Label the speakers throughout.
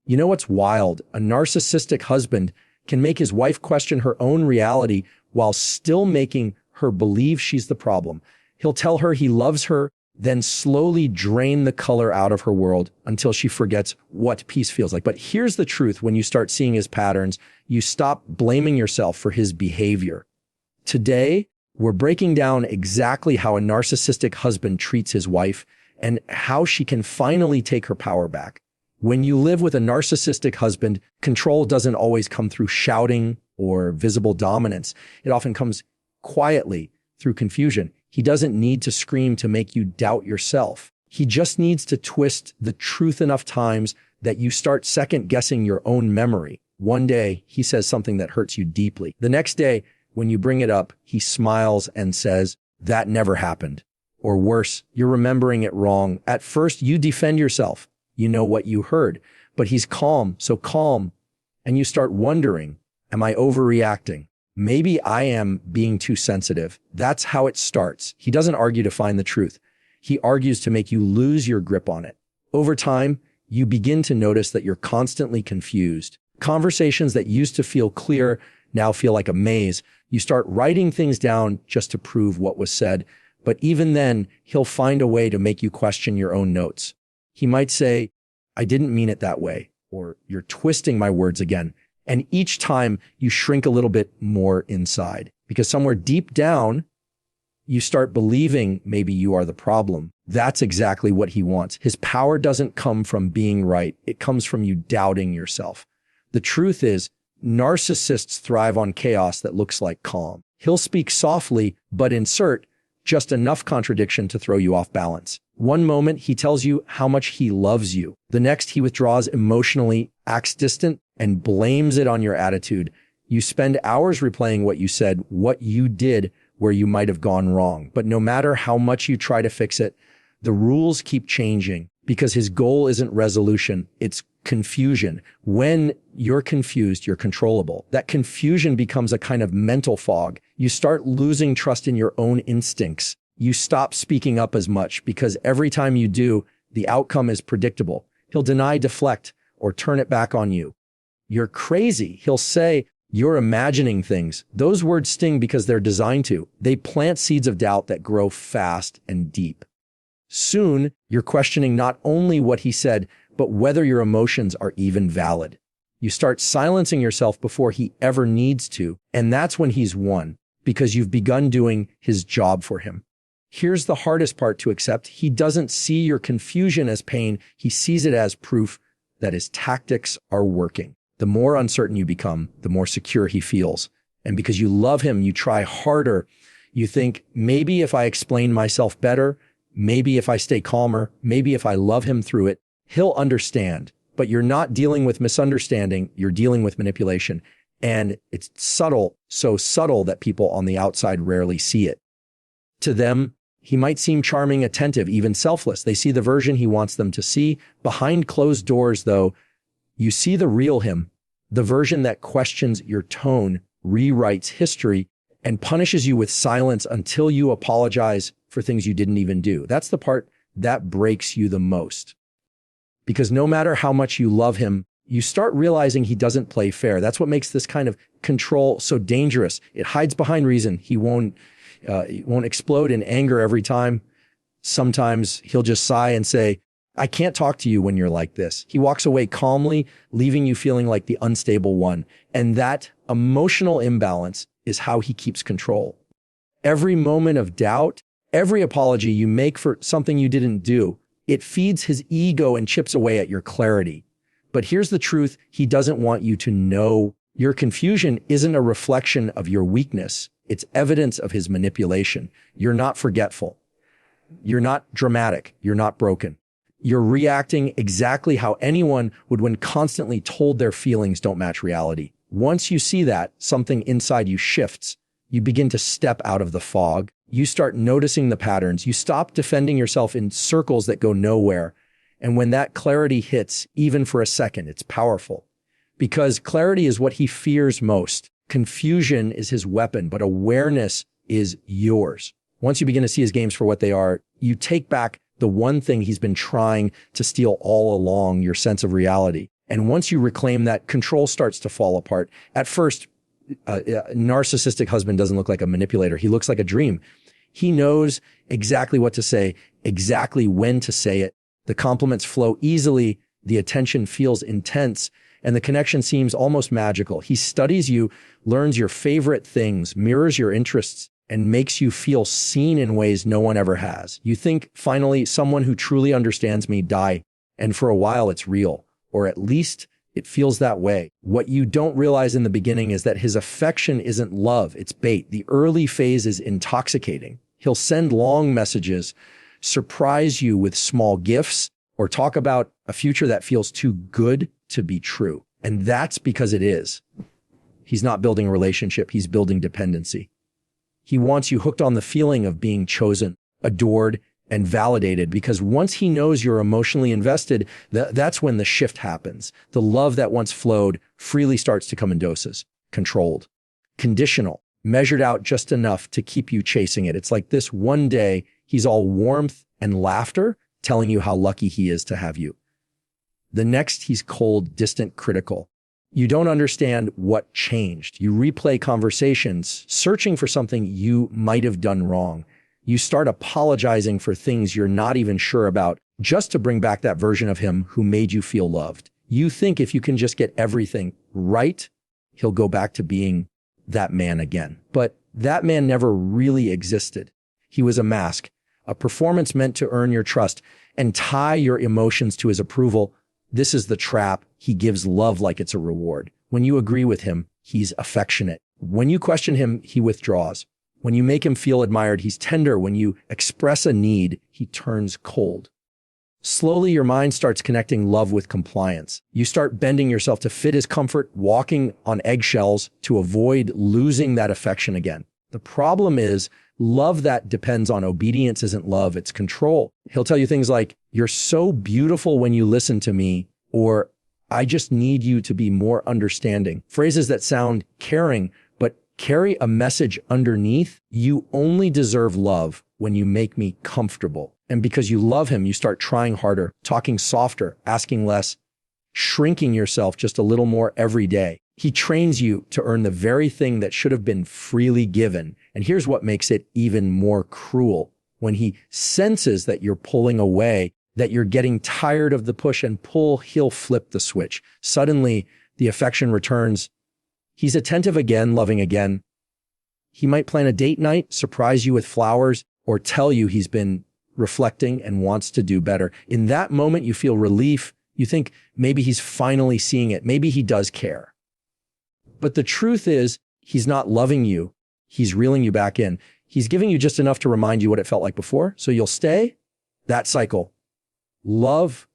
Speaker 1: You know what's wild? A narcissistic husband can make his wife question her own reality while still making her believe she's the problem. He'll tell her he loves her, then slowly drain the color out of her world until she forgets what peace feels like. But here's the truth: when you start seeing his patterns, you stop blaming yourself for his behavior. Today, we're breaking down exactly how a narcissistic husband treats his wife and how she can finally take her power back. When you live with a narcissistic husband, control doesn't always come through shouting or visible dominance. It often comes quietly through confusion. He doesn't need to scream to make you doubt yourself. He just needs to twist the truth enough times that you start second guessing your own memory. One day, he says something that hurts you deeply. The next day, when you bring it up, he smiles and says, "That never happened." Or worse, you're remembering it wrong. At first, you defend yourself. You know what you heard, but he's calm, so calm. And you start wondering, am I overreacting? Maybe I am being too sensitive. That's how it starts. He doesn't argue to find the truth. He argues to make you lose your grip on it. Over time, you begin to notice that you're constantly confused. Conversations that used to feel clear now feel like a maze. You start writing things down just to prove what was said. But even then, he'll find a way to make you question your own notes. He might say, "I didn't mean it that way," or "You're twisting my words again." And each time you shrink a little bit more inside, because somewhere deep down, you start believing maybe you are the problem. That's exactly what he wants. His power doesn't come from being right. It comes from you doubting yourself. The truth is, narcissists thrive on chaos that looks like calm. He'll speak softly, but insert just enough contradiction to throw you off balance. One moment, he tells you how much he loves you. The next, he withdraws emotionally, acts distant, and blames it on your attitude. You spend hours replaying what you said, what you did, where you might have gone wrong. But no matter how much you try to fix it, the rules keep changing because his goal isn't resolution, it's confusion. When you're confused, you're controllable. That confusion becomes a kind of mental fog. You start losing trust in your own instincts. You stop speaking up as much because every time you do, the outcome is predictable. He'll deny, deflect, or turn it back on you. "You're crazy." He'll say, "You're imagining things." Those words sting because they're designed to. They plant seeds of doubt that grow fast and deep. Soon, you're questioning not only what he said, but whether your emotions are even valid. You start silencing yourself before he ever needs to, and that's when he's won, because you've begun doing his job for him. Here's the hardest part to accept. He doesn't see your confusion as pain. He sees it as proof that his tactics are working. The more uncertain you become, the more secure he feels. And because you love him, you try harder. You think, maybe if I explain myself better, maybe if I stay calmer, maybe if I love him through it, he'll understand. But you're not dealing with misunderstanding, you're dealing with manipulation. And it's subtle, so subtle that people on the outside rarely see it. To them, he might seem charming, attentive, even selfless. They see the version he wants them to see. Behind closed doors, though, you see the real him, the version that questions your tone, rewrites history, and punishes you with silence until you apologize for things you didn't even do. That's the part that breaks you the most. Because no matter how much you love him, you start realizing he doesn't play fair. That's what makes this kind of control so dangerous. It hides behind reason. He won't explode in anger every time. Sometimes he'll just sigh and say, "I can't talk to you when you're like this." He walks away calmly, leaving you feeling like the unstable one. And that emotional imbalance is how he keeps control. Every moment of doubt, every apology you make for something you didn't do, it feeds his ego and chips away at your clarity. But here's the truth: he doesn't want you to know. Your confusion isn't a reflection of your weakness. It's evidence of his manipulation. You're not forgetful. You're not dramatic. You're not broken. You're reacting exactly how anyone would when constantly told their feelings don't match reality. Once you see that, something inside you shifts. You begin to step out of the fog. You start noticing the patterns. You stop defending yourself in circles that go nowhere. And when that clarity hits, even for a second, it's powerful. Because clarity is what he fears most. Confusion is his weapon, but awareness is yours. Once you begin to see his games for what they are, you take back the one thing he's been trying to steal all along, your sense of reality. And once you reclaim that, control starts to fall apart. At first, a narcissistic husband doesn't look like a manipulator. He looks like a dream. He knows exactly what to say, exactly when to say it. The compliments flow easily. The attention feels intense, and the connection seems almost magical. He studies you, learns your favorite things, mirrors your interests, and makes you feel seen in ways no one ever has. You think, finally, someone who truly understands me die, and for a while it's real, or at least it feels that way. What you don't realize in the beginning is that his affection isn't love, it's bait. The early phase is intoxicating. He'll send long messages, surprise you with small gifts, or talk about a future that feels too good to be true. And that's because it is. He's not building a relationship, he's building dependency. He wants you hooked on the feeling of being chosen, adored, and validated, because once he knows you're emotionally invested, that's when the shift happens. The love that once flowed freely starts to come in doses, controlled, conditional, measured out just enough to keep you chasing it. It's like this one day, he's all warmth and laughter, telling you how lucky he is to have you. The next, he's cold, distant, critical. You don't understand what changed. You replay conversations, searching for something you might have done wrong. You start apologizing for things you're not even sure about, just to bring back that version of him who made you feel loved. You think if you can just get everything right, he'll go back to being that man again. But that man never really existed. He was a mask, a performance meant to earn your trust and tie your emotions to his approval. This is the trap. He gives love like it's a reward. When you agree with him, he's affectionate. When you question him, he withdraws. When you make him feel admired, he's tender. When you express a need, he turns cold. Slowly, your mind starts connecting love with compliance. You start bending yourself to fit his comfort, walking on eggshells to avoid losing that affection again. The problem is, love that depends on obedience isn't love, it's control. He'll tell you things like, "You're so beautiful when you listen to me," or "I just need you to be more understanding." Phrases that sound caring, but carry a message underneath. You only deserve love when you make me comfortable. And because you love him, you start trying harder, talking softer, asking less, shrinking yourself just a little more every day. He trains you to earn the very thing that should have been freely given. And here's what makes it even more cruel. When he senses that you're pulling away, that you're getting tired of the push and pull, he'll flip the switch. Suddenly, the affection returns. He's attentive again, loving again. He might plan a date night, surprise you with flowers, or tell you he's been reflecting and wants to do better. In that moment, you feel relief. You think maybe he's finally seeing it. Maybe he does care. But the truth is, he's not loving you. He's reeling you back in. He's giving you just enough to remind you what it felt like before. So you'll stay. That cycle. Love,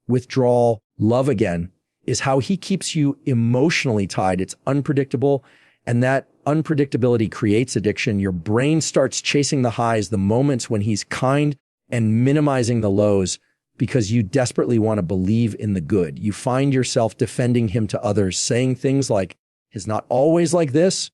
Speaker 1: withdrawal, love again is how he keeps you emotionally tied. It's unpredictable. And that unpredictability creates addiction. Your brain starts chasing the highs, the moments when he's kind, and minimizing the lows because you desperately want to believe in the good. You find yourself defending him to others, saying things like, "He's not always like this,"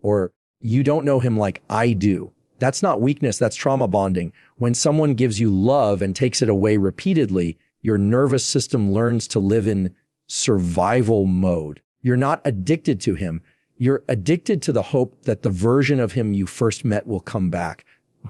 Speaker 1: or "You don't know him like I do." That's not weakness, that's trauma bonding. When someone gives you love and takes it away repeatedly, your nervous system learns to live in survival mode. You're not addicted to him. You're addicted to the hope that the version of him you first met will come back.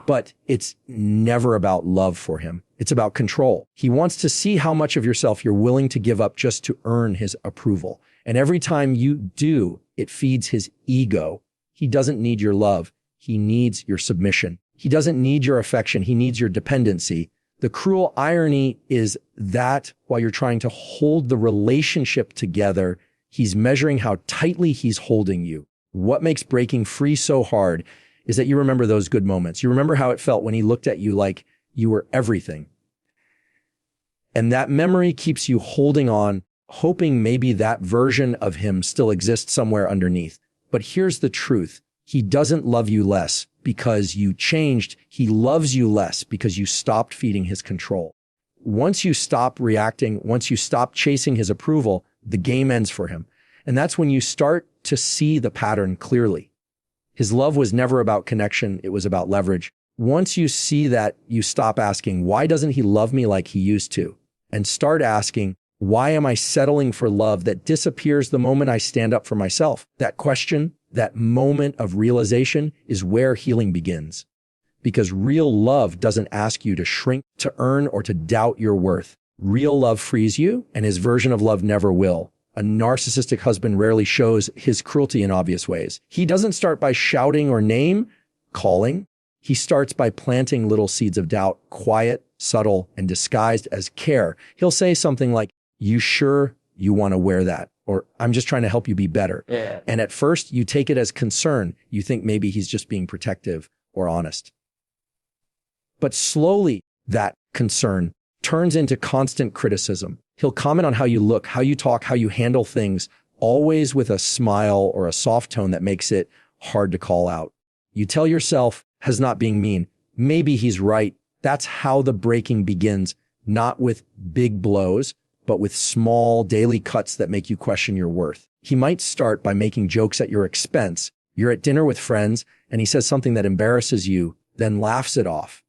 Speaker 1: But it's never about love for him. It's about control. He wants to see how much of yourself you're willing to give up just to earn his approval. And every time you do, it feeds his ego. He doesn't need your love. He needs your submission. He doesn't need your affection. He needs your dependency. The cruel irony is that while you're trying to hold the relationship together, he's measuring how tightly he's holding you. What makes breaking free so hard is that you remember those good moments. You remember how it felt when he looked at you like you were everything. And that memory keeps you holding on, hoping maybe that version of him still exists somewhere underneath. But here's the truth. He doesn't love you less because you changed. He loves you less because you stopped feeding his control. Once you stop reacting, once you stop chasing his approval, the game ends for him. And that's when you start to see the pattern clearly. His love was never about connection. It was about leverage. Once you see that, you stop asking, "Why doesn't he love me like he used to?" and start asking, Why am I settling for love that disappears the moment I stand up for myself? That question, that moment of realization is where healing begins. Because real love doesn't ask you to shrink, to earn, or to doubt your worth. Real love frees you, and his version of love never will. A narcissistic husband rarely shows his cruelty in obvious ways. He doesn't start by shouting or name calling. He starts by planting little seeds of doubt, quiet, subtle, and disguised as care. He'll say something like, "You sure you want to wear that?" Or, "I'm just trying to help you be better." Yeah. And at first, you take it as concern. You think maybe he's just being protective or honest. But slowly, that concern turns into constant criticism. He'll comment on how you look, how you talk, how you handle things, always with a smile or a soft tone that makes it hard to call out. You tell yourself, as not being mean, maybe he's right. That's how the breaking begins, not with big blows, but with small daily cuts that make you question your worth. He might start by making jokes at your expense. You're at dinner with friends, and he says something that embarrasses you, then laughs it off.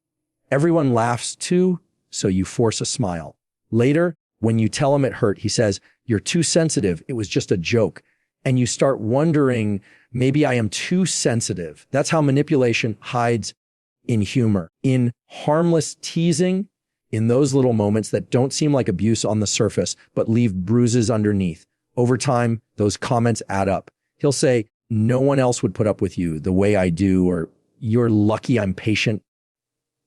Speaker 1: Everyone laughs too, so you force a smile. Later, when you tell him it hurt, he says, "You're too sensitive. It was just a joke." And you start wondering, maybe I am too sensitive. That's how manipulation hides in humor, in harmless teasing, in those little moments that don't seem like abuse on the surface, but leave bruises underneath. Over time, those comments add up. He'll say, "No one else would put up with you the way I do," or "You're lucky I'm patient."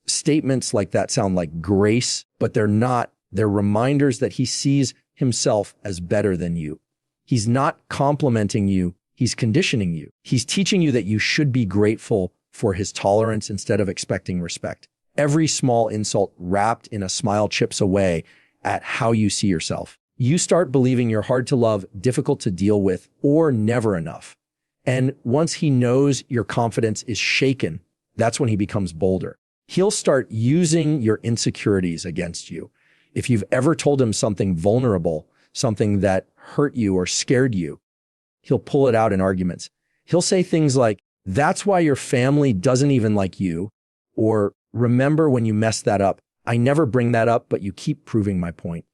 Speaker 1: Statements like that sound like grace, but they're not. They're reminders that he sees himself as better than you. He's not complimenting you. He's conditioning you. He's teaching you that you should be grateful for his tolerance instead of expecting respect. Every small insult wrapped in a smile chips away at how you see yourself. You start believing you're hard to love, difficult to deal with, or never enough. And once he knows your confidence is shaken, that's when he becomes bolder. He'll start using your insecurities against you. If you've ever told him something vulnerable, something that hurt you or scared you, he'll pull it out in arguments. He'll say things like, "That's why your family doesn't even like you," or "Remember when you messed that up? I never bring that up, but you keep proving my point."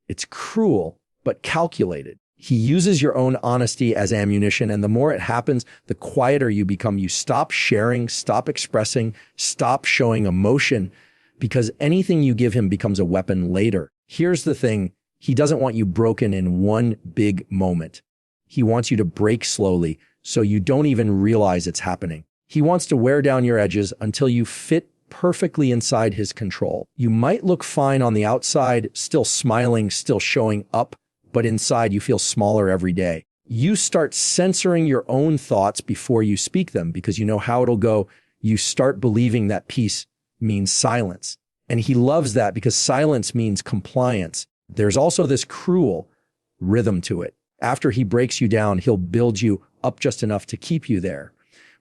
Speaker 1: It's cruel, but calculated. He uses your own honesty as ammunition, and the more it happens, the quieter you become. You stop sharing, stop expressing, stop showing emotion, because anything you give him becomes a weapon later. Here's the thing. He doesn't want you broken in one big moment. He wants you to break slowly so you don't even realize it's happening. He wants to wear down your edges until you fit perfectly inside his control. You might look fine on the outside, still smiling, still showing up, but inside you feel smaller every day. You start censoring your own thoughts before you speak them because you know how it'll go. You start believing that peace means silence. And he loves that because silence means compliance. There's also this cruel rhythm to it. After he breaks you down, he'll build you up just enough to keep you there.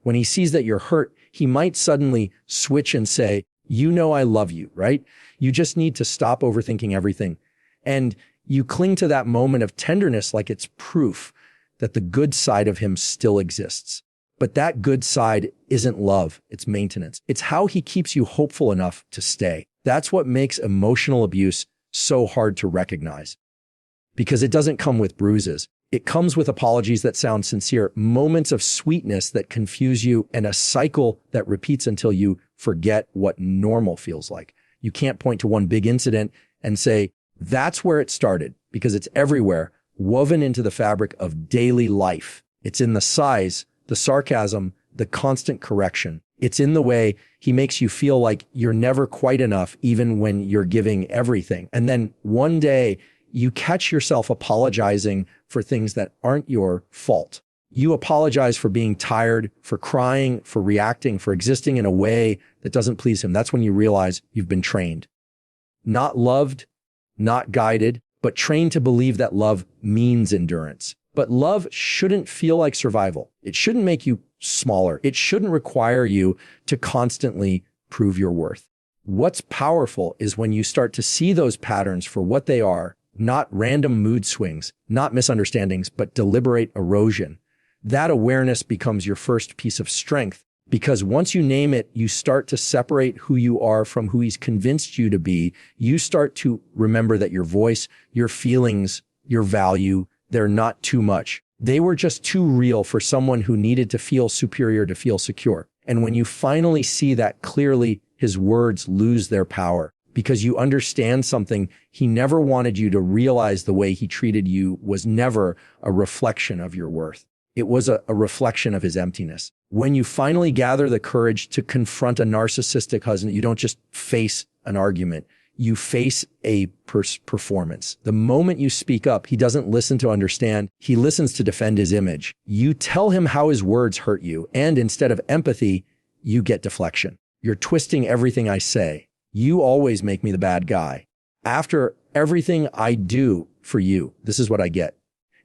Speaker 1: When he sees that you're hurt, he might suddenly switch and say, "You know I love you, right? You just need to stop overthinking everything." And you cling to that moment of tenderness like it's proof that the good side of him still exists. But that good side isn't love, it's maintenance. It's how he keeps you hopeful enough to stay. That's what makes emotional abuse so hard to recognize. Because it doesn't come with bruises. It comes with apologies that sound sincere, moments of sweetness that confuse you, and a cycle that repeats until you forget what normal feels like. You can't point to one big incident and say, "That's where it started," because it's everywhere, woven into the fabric of daily life. It's in the sighs, the sarcasm, the constant correction. It's in the way he makes you feel like you're never quite enough, even when you're giving everything. And then one day you catch yourself apologizing for things that aren't your fault. You apologize for being tired, for crying, for reacting, for existing in a way that doesn't please him. That's when you realize you've been trained. Not loved, not guided, but trained to believe that love means endurance. But love shouldn't feel like survival. It shouldn't make you smaller. It shouldn't require you to constantly prove your worth. What's powerful is when you start to see those patterns for what they are, not random mood swings, not misunderstandings, but deliberate erosion. That awareness becomes your first piece of strength, Because once you name it, you start to separate who you are from who he's convinced you to be. You start to remember that your voice, your feelings, your value, they're not too much. They were just too real for someone who needed to feel superior to feel secure. And when you finally see that clearly, his words lose their power because you understand something. He never wanted you to realize the way he treated you was never a reflection of your worth. It was a reflection of his emptiness. When you finally gather the courage to confront a narcissistic husband, you don't just face an argument. You face a performance. The moment you speak up, he doesn't listen to understand. He listens to defend his image. You tell him how his words hurt you, and instead of empathy, you get deflection. You're twisting everything I say. You always make me the bad guy. After everything I do for you, this is what I get.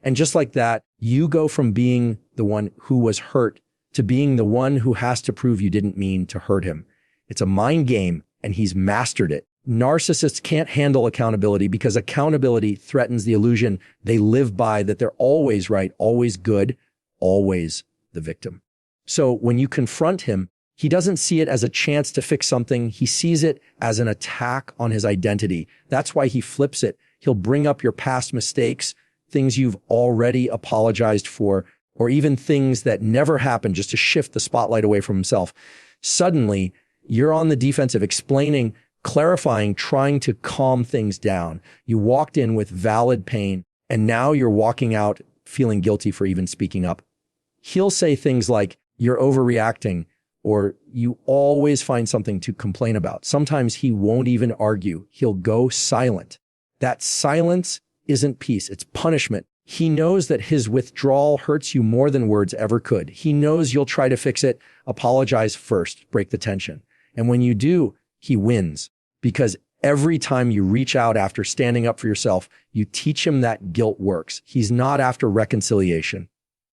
Speaker 1: And just like that, you go from being the one who was hurt to being the one who has to prove you didn't mean to hurt him. It's a mind game, and he's mastered it. Narcissists can't handle accountability because accountability threatens the illusion they live by that they're always right, always good, always the victim. So when you confront him, he doesn't see it as a chance to fix something. He sees it as an attack on his identity. That's why he flips it. He'll bring up your past mistakes, things you've already apologized for, or even things that never happened just to shift the spotlight away from himself. Suddenly, you're on the defensive, explaining, clarifying, trying to calm things down. You walked in with valid pain, and now you're walking out feeling guilty for even speaking up. He'll say things like, you're overreacting, or you always find something to complain about. Sometimes he won't even argue. He'll go silent. That silence isn't peace, it's punishment. He knows that his withdrawal hurts you more than words ever could. He knows you'll try to fix it, apologize first, break the tension. And when you do, he wins. Because every time you reach out after standing up for yourself, you teach him that guilt works. He's not after reconciliation.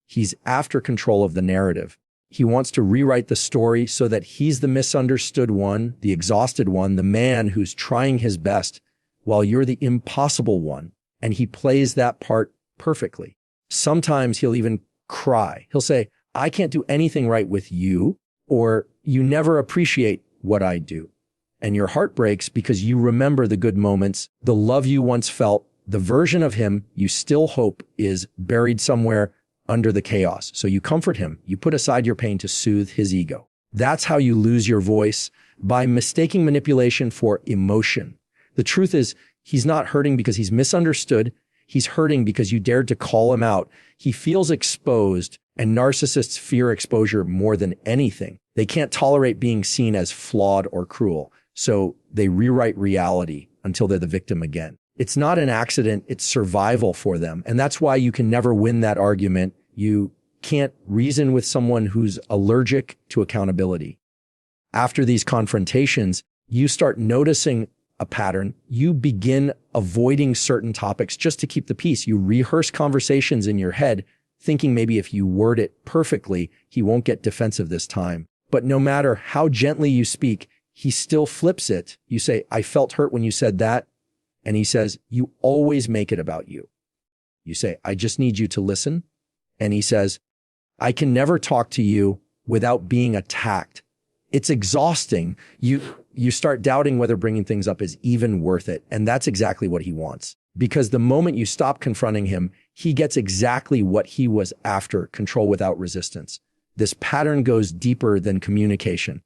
Speaker 1: He's after control of the narrative. He wants to rewrite the story so that he's the misunderstood one, the exhausted one, the man who's trying his best, while you're the impossible one. And he plays that part perfectly. Sometimes he'll even cry. He'll say, I can't do anything right with you, or you never appreciate what I do. And your heart breaks because you remember the good moments, the love you once felt, the version of him you still hope is buried somewhere under the chaos. So you comfort him. You put aside your pain to soothe his ego. That's how you lose your voice, by mistaking manipulation for emotion. The truth is, he's not hurting because he's misunderstood. He's hurting because you dared to call him out. He feels exposed, and narcissists fear exposure more than anything. They can't tolerate being seen as flawed or cruel. So they rewrite reality until they're the victim again. It's not an accident, it's survival for them. And that's why you can never win that argument. You can't reason with someone who's allergic to accountability. After these confrontations, you start noticing a pattern. You begin avoiding certain topics just to keep the peace. You rehearse conversations in your head, thinking maybe if you word it perfectly, he won't get defensive this time. But no matter how gently you speak, he still flips it. You say, I felt hurt when you said that. And he says, you always make it about you. You say, I just need you to listen. And he says, I can never talk to you without being attacked. It's exhausting. You start doubting whether bringing things up is even worth it. And that's exactly what he wants. Because the moment you stop confronting him, he gets exactly what he was after: control without resistance. This pattern goes deeper than communication.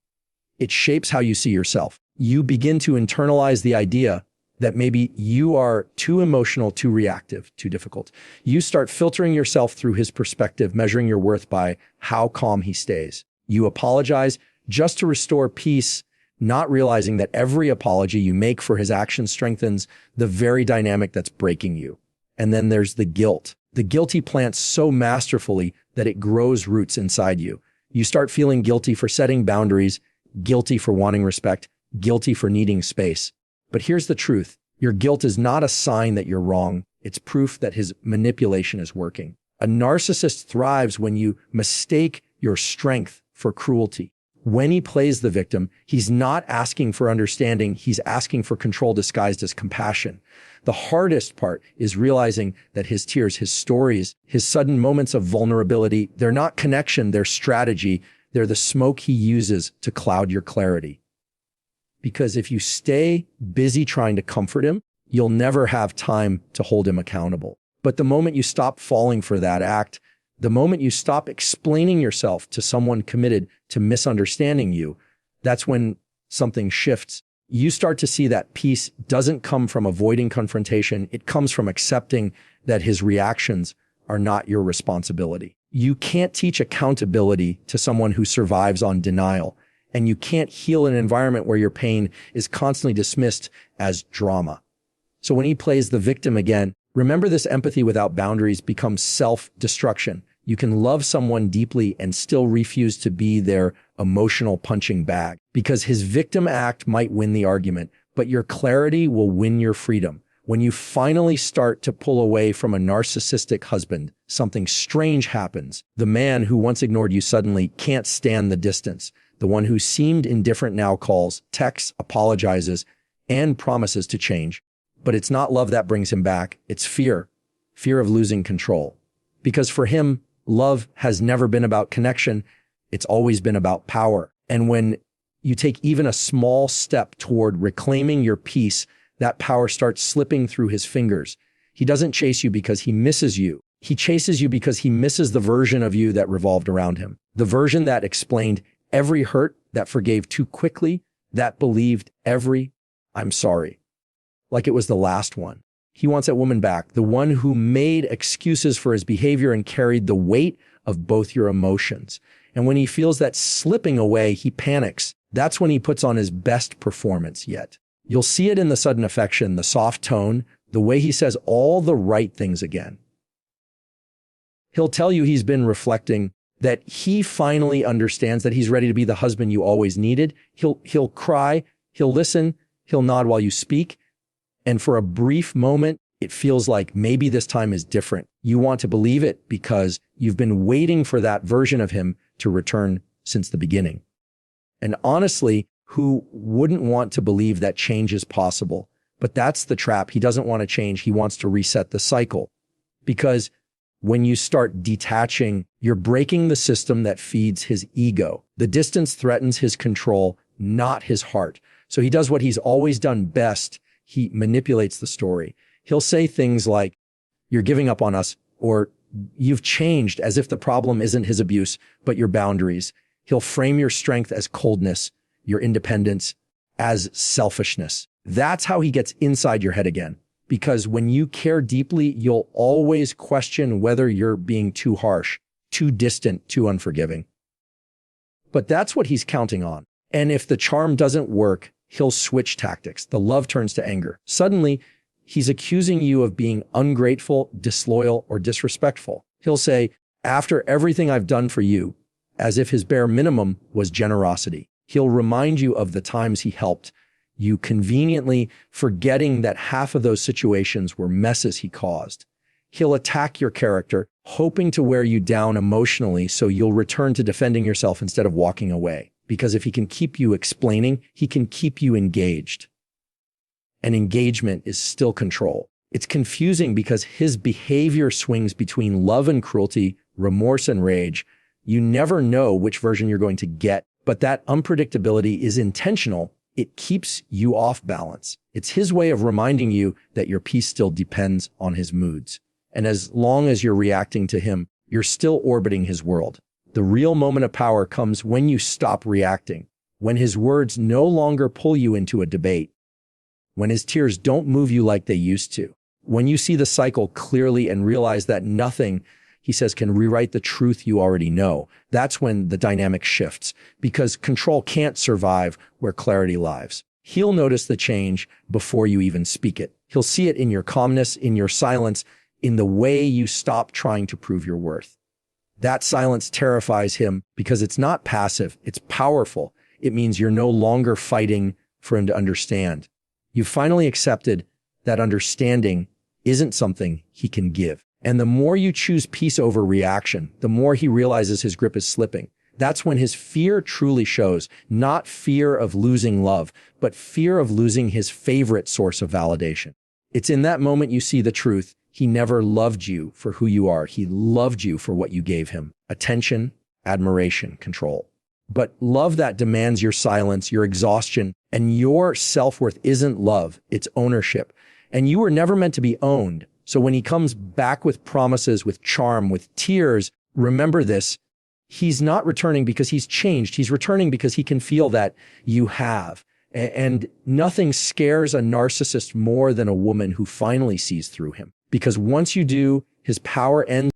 Speaker 1: It shapes how you see yourself. You begin to internalize the idea that maybe you are too emotional, too reactive, too difficult. You start filtering yourself through his perspective, measuring your worth by how calm he stays. You apologize just to restore peace, not realizing that every apology you make for his action strengthens the very dynamic that's breaking you. And then there's the guilt. The guilt he plants so masterfully that it grows roots inside you. You start feeling guilty for setting boundaries, guilty for wanting respect, guilty for needing space. But here's the truth. Your guilt is not a sign that you're wrong. It's proof that his manipulation is working. A narcissist thrives when you mistake your strength for cruelty. When he plays the victim, he's not asking for understanding. He's asking for control disguised as compassion. The hardest part is realizing that his tears, his stories, his sudden moments of vulnerability, they're not connection, they're strategy. They're the smoke he uses to cloud your clarity. Because if you stay busy trying to comfort him, you'll never have time to hold him accountable. But the moment you stop falling for that act, the moment you stop explaining yourself to someone committed to misunderstanding you, that's when something shifts. You start to see that peace doesn't come from avoiding confrontation. It comes from accepting that his reactions are not your responsibility. You can't teach accountability to someone who survives on denial, and you can't heal an environment where your pain is constantly dismissed as drama. So when he plays the victim again, remember this: empathy without boundaries becomes self-destruction. You can love someone deeply and still refuse to be their emotional punching bag, because his victim act might win the argument, but your clarity will win your freedom. When you finally start to pull away from a narcissistic husband, something strange happens. The man who once ignored you suddenly can't stand the distance. The one who seemed indifferent now calls, texts, apologizes, and promises to change. But it's not love that brings him back. It's fear of losing control. Because for him, love has never been about connection. It's always been about power. And when you take even a small step toward reclaiming your peace, that power starts slipping through his fingers. He doesn't chase you because he misses you. He chases you because he misses the version of you that revolved around him. The version that explained every hurt, that forgave too quickly, that believed every "I'm sorry" like it was the last one. He wants that woman back, the one who made excuses for his behavior and carried the weight of both your emotions. And when he feels that slipping away, he panics. That's when he puts on his best performance yet. You'll see it in the sudden affection, the soft tone, the way he says all the right things again. He'll tell you he's been reflecting, that he finally understands that he's ready to be the husband you always needed. He'll cry, he'll listen, he'll nod while you speak. And for a brief moment, it feels like maybe this time is different. You want to believe it because you've been waiting for that version of him to return since the beginning. And honestly, who wouldn't want to believe that change is possible? But that's the trap. He doesn't want to change. He wants to reset the cycle. Because when you start detaching, you're breaking the system that feeds his ego. The distance threatens his control, not his heart. So he does what he's always done best. He manipulates the story. He'll say things like, "You're giving up on us," or "You've changed," as if the problem isn't his abuse, but your boundaries. He'll frame your strength as coldness, your independence as selfishness. That's how he gets inside your head again. Because when you care deeply, you'll always question whether you're being too harsh, too distant, too unforgiving. But that's what he's counting on. And if the charm doesn't work, he'll switch tactics. The love turns to anger. Suddenly, he's accusing you of being ungrateful, disloyal, or disrespectful. He'll say, "After everything I've done for you," as if his bare minimum was generosity. He'll remind you of the times he helped you, conveniently forgetting that half of those situations were messes he caused. He'll attack your character, hoping to wear you down emotionally so you'll return to defending yourself instead of walking away. Because if he can keep you explaining, he can keep you engaged. And engagement is still control. It's confusing because his behavior swings between love and cruelty, remorse and rage. You never know which version you're going to get, but that unpredictability is intentional. It keeps you off balance. It's his way of reminding you that your peace still depends on his moods. And as long as you're reacting to him, you're still orbiting his world. The real moment of power comes when you stop reacting, when his words no longer pull you into a debate, when his tears don't move you like they used to, when you see the cycle clearly and realize that nothing he says can rewrite the truth you already know. That's when the dynamic shifts, because control can't survive where clarity lives. He'll notice the change before you even speak it. He'll see it in your calmness, in your silence, in the way you stop trying to prove your worth. That silence terrifies him because it's not passive, it's powerful. It means you're no longer fighting for him to understand. You've finally accepted that understanding isn't something he can give. And the more you choose peace over reaction, the more he realizes his grip is slipping. That's when his fear truly shows, not fear of losing love, but fear of losing his favorite source of validation. It's in that moment you see the truth. He never loved you for who you are. He loved you for what you gave him: attention, admiration, control. But love that demands your silence, your exhaustion, and your self-worth isn't love, it's ownership. And you were never meant to be owned. So when he comes back with promises, with charm, with tears, remember this, he's not returning because he's changed. He's returning because he can feel that you have. And nothing scares a narcissist more than a woman who finally sees through him. Because once you do, his power ends.